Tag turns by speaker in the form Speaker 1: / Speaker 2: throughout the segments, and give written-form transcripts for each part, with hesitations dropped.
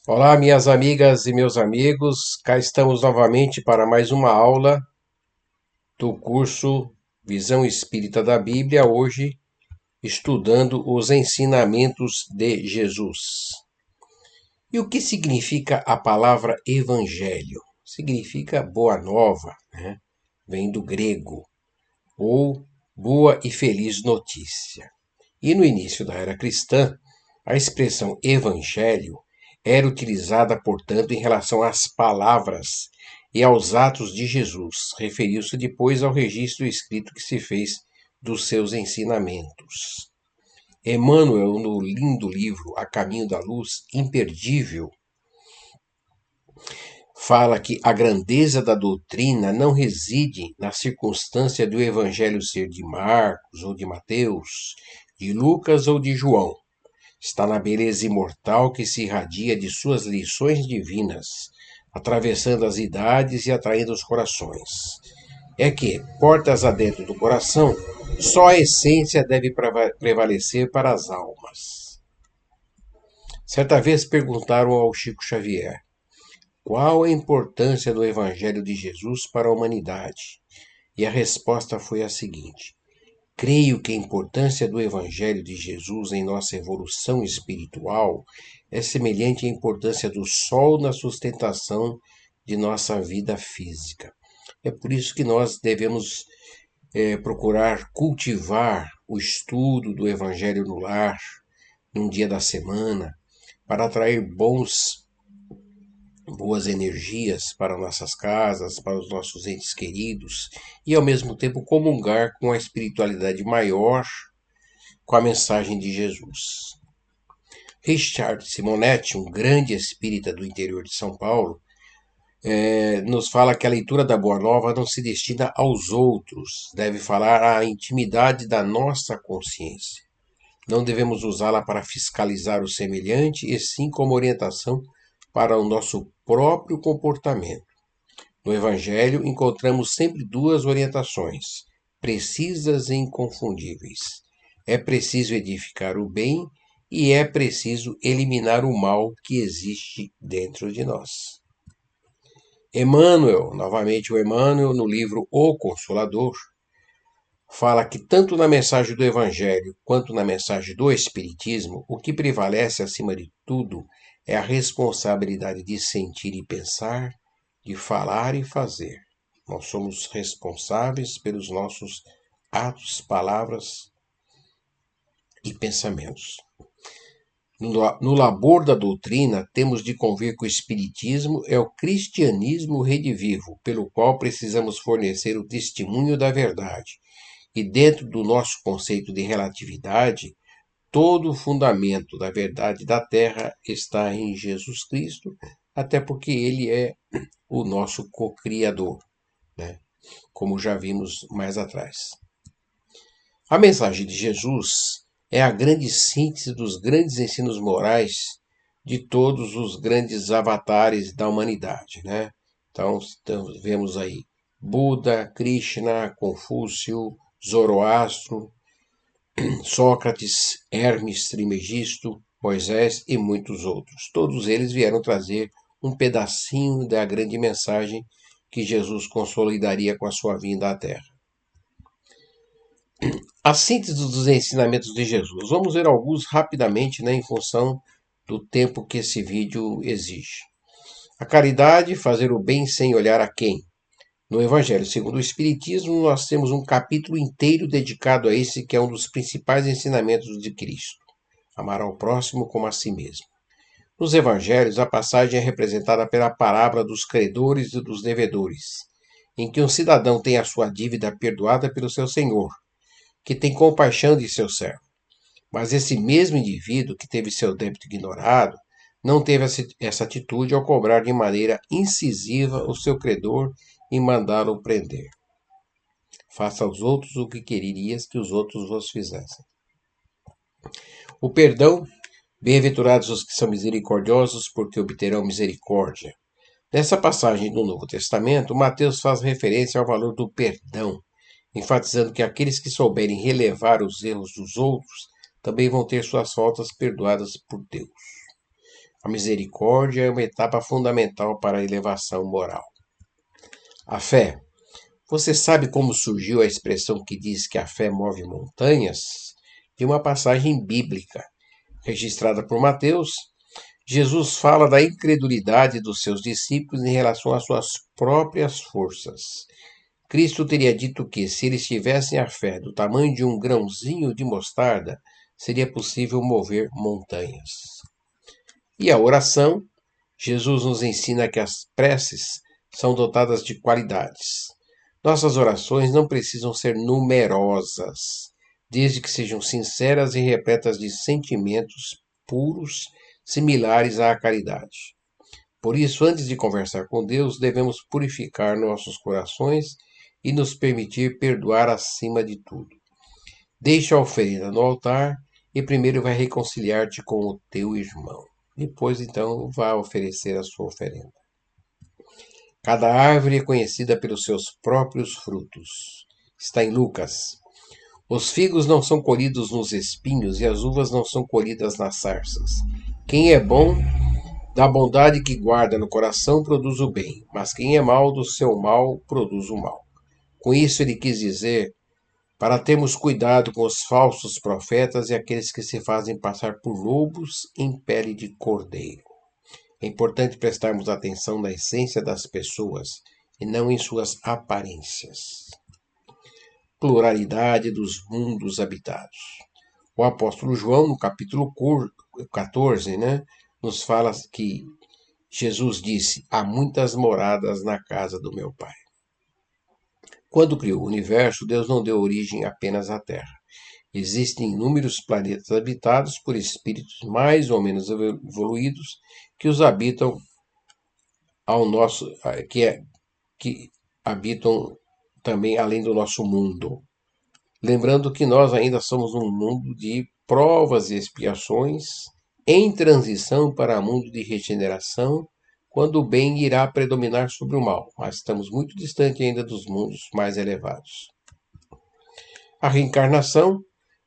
Speaker 1: Olá, minhas amigas e meus amigos, cá estamos novamente para mais uma aula do curso Visão Espírita da Bíblia, hoje estudando os ensinamentos de Jesus. E o que significa a palavra evangelho? Significa boa nova, né? Vem do grego, ou boa e feliz notícia. E no início da era cristã, a expressão evangelho era utilizada, portanto, em relação às palavras e aos atos de Jesus. Referiu-se depois ao registro escrito que se fez dos seus ensinamentos. Emmanuel, no lindo livro A Caminho da Luz, imperdível, fala que a grandeza da doutrina não reside na circunstância do evangelho ser de Marcos ou de Mateus, de Lucas ou de João. Está na beleza imortal que se irradia de suas lições divinas, atravessando as idades e atraindo os corações. É que, portas adentro do coração, só a essência deve prevalecer para as almas. Certa vez perguntaram ao Chico Xavier: qual a importância do Evangelho de Jesus para a humanidade? E a resposta foi a seguinte: creio que a importância do Evangelho de Jesus em nossa evolução espiritual é semelhante à importância do sol na sustentação de nossa vida física. É por isso que nós devemos procurar cultivar o estudo do Evangelho no lar, num dia da semana, para atrair boas energias para nossas casas, para os nossos entes queridos e ao mesmo tempo comungar com a espiritualidade maior, com a mensagem de Jesus. Richard Simonetti, um grande espírita do interior de São Paulo, nos fala que a leitura da Boa Nova não se destina aos outros, deve falar à intimidade da nossa consciência. Não devemos usá-la para fiscalizar o semelhante, e sim como orientação para o nosso próprio comportamento. No Evangelho encontramos sempre duas orientações, precisas e inconfundíveis. É preciso edificar o bem e é preciso eliminar o mal que existe dentro de nós. Emmanuel, novamente o Emmanuel, no livro O Consolador, fala que tanto na mensagem do Evangelho quanto na mensagem do Espiritismo, o que prevalece acima de tudo é a responsabilidade de sentir e pensar, de falar e fazer. Nós somos responsáveis pelos nossos atos, palavras e pensamentos. No labor da doutrina, temos de convir que o Espiritismo é o cristianismo redivivo, pelo qual precisamos fornecer o testemunho da verdade. E dentro do nosso conceito de relatividade, todo o fundamento da verdade da Terra está em Jesus Cristo, até porque ele é o nosso co-criador, né? Como já vimos mais atrás. A mensagem de Jesus é a grande síntese dos grandes ensinos morais de todos os grandes avatares da humanidade, né? Então, vemos aí Buda, Krishna, Confúcio, Zoroastro, Sócrates, Hermes Trismegisto, Moisés e muitos outros. Todos eles vieram trazer um pedacinho da grande mensagem que Jesus consolidaria com a sua vinda à Terra. A síntese dos ensinamentos de Jesus. Vamos ver alguns rapidamente, né, em função do tempo que esse vídeo exige. A caridade, fazer o bem sem olhar a quem. No Evangelho segundo o Espiritismo, nós temos um capítulo inteiro dedicado a esse, que é um dos principais ensinamentos de Cristo. Amar ao próximo como a si mesmo. Nos Evangelhos, a passagem é representada pela parábola dos credores e dos devedores, em que um cidadão tem a sua dívida perdoada pelo seu senhor, que tem compaixão de seu servo. Mas esse mesmo indivíduo que teve seu débito ignorado, não teve essa atitude ao cobrar de maneira incisiva o seu credor e mandá-lo prender. Faça aos outros o que quererias que os outros vos fizessem. O perdão, bem-aventurados os que são misericordiosos, porque obterão misericórdia. Nessa passagem do Novo Testamento, Mateus faz referência ao valor do perdão, enfatizando que aqueles que souberem relevar os erros dos outros também vão ter suas faltas perdoadas por Deus. A misericórdia é uma etapa fundamental para a elevação moral. A fé. Você sabe como surgiu a expressão que diz que a fé move montanhas? De uma passagem bíblica, registrada por Mateus. Jesus fala da incredulidade dos seus discípulos em relação às suas próprias forças. Cristo teria dito que, se eles tivessem a fé do tamanho de um grãozinho de mostarda, seria possível mover montanhas. E a oração, Jesus nos ensina que as preces são dotadas de qualidades. Nossas orações não precisam ser numerosas, desde que sejam sinceras e repletas de sentimentos puros, similares à caridade. Por isso, antes de conversar com Deus, devemos purificar nossos corações e nos permitir perdoar acima de tudo. Deixa a oferenda no altar e primeiro vai reconciliar-te com o teu irmão. Depois, então, vá oferecer a sua oferenda. Cada árvore é conhecida pelos seus próprios frutos. Está em Lucas. Os figos não são colhidos nos espinhos e as uvas não são colhidas nas sarças. Quem é bom, da bondade que guarda no coração, produz o bem, mas quem é mau, do seu mal, produz o mal. Com isso ele quis dizer para termos cuidado com os falsos profetas e aqueles que se fazem passar por lobos em pele de cordeiro. É importante prestarmos atenção na essência das pessoas e não em suas aparências. Pluralidade dos mundos habitados. O apóstolo João, no capítulo 14, nos fala que Jesus disse: há muitas moradas na casa do meu Pai. Quando criou o universo, Deus não deu origem apenas à Terra. Existem inúmeros planetas habitados por espíritos mais ou menos evoluídos que os habitam que habitam também além do nosso mundo. Lembrando que nós ainda somos um mundo de provas e expiações, em transição para um mundo de regeneração, quando o bem irá predominar sobre o mal, mas estamos muito distante ainda dos mundos mais elevados. A reencarnação,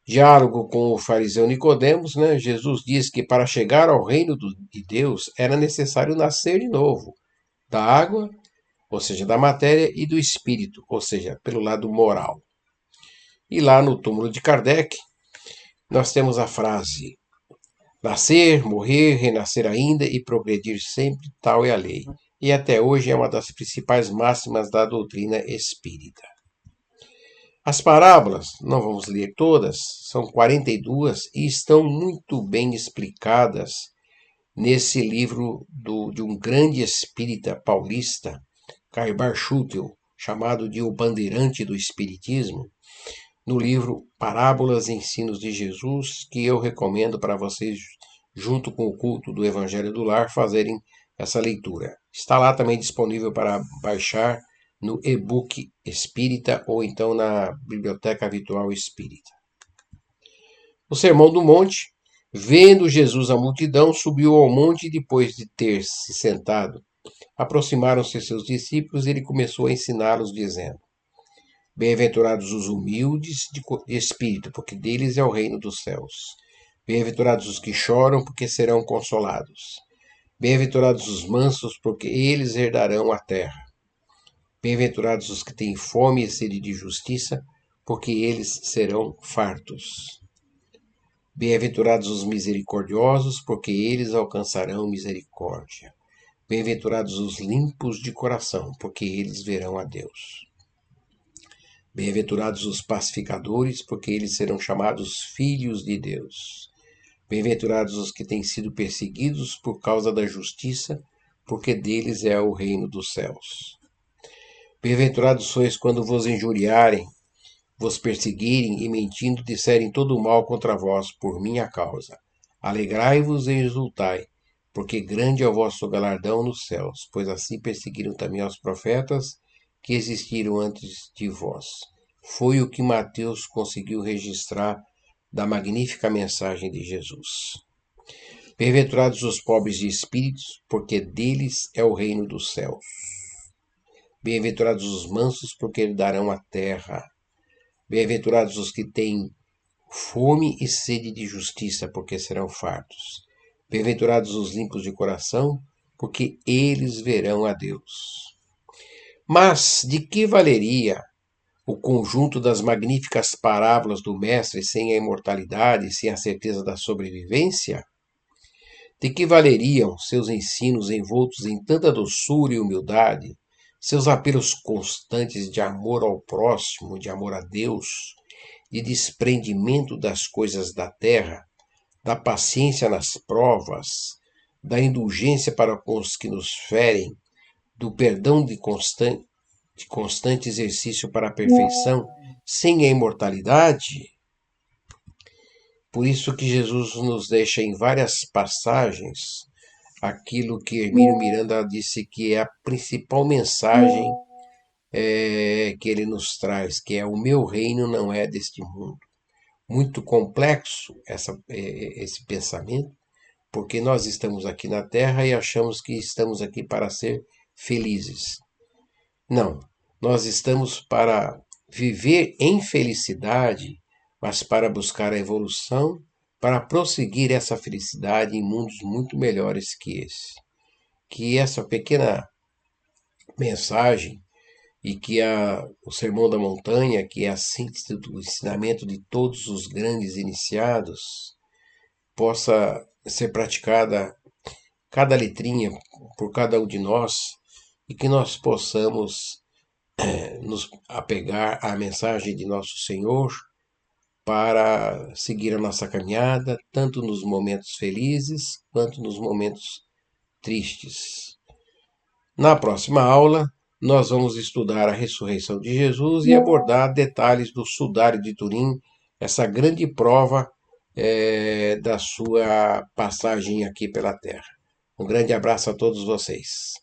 Speaker 1: diálogo com o fariseu Nicodemos, Jesus diz que para chegar ao reino de Deus era necessário nascer de novo, da água, ou seja, da matéria, e do espírito, ou seja, pelo lado moral. E lá no túmulo de Kardec, nós temos a frase: nascer, morrer, renascer ainda e progredir sempre, tal é a lei. E até hoje é uma das principais máximas da doutrina espírita. As parábolas, não vamos ler todas, são 42 e estão muito bem explicadas nesse livro de um grande espírita paulista, Caibar Schutel, chamado de O Bandeirante do Espiritismo, no livro Parábolas e Ensinos de Jesus, que eu recomendo para vocês, junto com o culto do Evangelho do Lar, fazerem essa leitura. Está lá também disponível para baixar no e-book espírita ou então na Biblioteca Virtual Espírita. No Sermão do Monte, vendo Jesus a multidão, subiu ao monte e depois de ter se sentado, aproximaram-se seus discípulos e ele começou a ensiná-los, dizendo: bem-aventurados os humildes de espírito, porque deles é o reino dos céus. Bem-aventurados os que choram, porque serão consolados. Bem-aventurados os mansos, porque eles herdarão a terra. Bem-aventurados os que têm fome e sede de justiça, porque eles serão fartos. Bem-aventurados os misericordiosos, porque eles alcançarão misericórdia. Bem-aventurados os limpos de coração, porque eles verão a Deus. Bem-aventurados os pacificadores, porque eles serão chamados filhos de Deus. Bem-aventurados os que têm sido perseguidos por causa da justiça, porque deles é o reino dos céus. Bem-aventurados sois quando vos injuriarem, vos perseguirem e mentindo disserem todo o mal contra vós por minha causa. Alegrai-vos e exultai, porque grande é o vosso galardão nos céus, pois assim perseguiram também aos profetas que existiram antes de vós. Foi o que Mateus conseguiu registrar da magnífica mensagem de Jesus. Bem-aventurados os pobres de espíritos, porque deles é o reino dos céus. Bem-aventurados os mansos, porque herdarão a terra. Bem-aventurados os que têm fome e sede de justiça, porque serão fartos. Bem-aventurados os limpos de coração, porque eles verão a Deus. Mas de que valeria o conjunto das magníficas parábolas do Mestre sem a imortalidade, sem a certeza da sobrevivência? De que valeriam seus ensinos envoltos em tanta doçura e humildade, seus apelos constantes de amor ao próximo, de amor a Deus, de desprendimento das coisas da terra, da paciência nas provas, da indulgência para com os que nos ferem, do perdão de constante exercício para a perfeição, sem a imortalidade? Por isso que Jesus nos deixa em várias passagens aquilo que Hermínio Miranda disse que é a principal mensagem que ele nos traz, que é: o meu reino não é deste mundo. Muito complexo esse pensamento, porque nós estamos aqui na Terra e achamos que estamos aqui para ser felizes. Não, nós estamos para viver em felicidade, mas para buscar a evolução, para prosseguir essa felicidade em mundos muito melhores que esse. Que essa pequena mensagem e que o Sermão da Montanha, que é a síntese do ensinamento de todos os grandes iniciados, possa ser praticada cada letrinha por cada um de nós e que nós possamos nos apegar à mensagem de nosso Senhor para seguir a nossa caminhada, tanto nos momentos felizes quanto nos momentos tristes. Na próxima aula, nós vamos estudar a ressurreição de Jesus e abordar detalhes do Sudário de Turim, essa grande prova da sua passagem aqui pela Terra. Um grande abraço a todos vocês.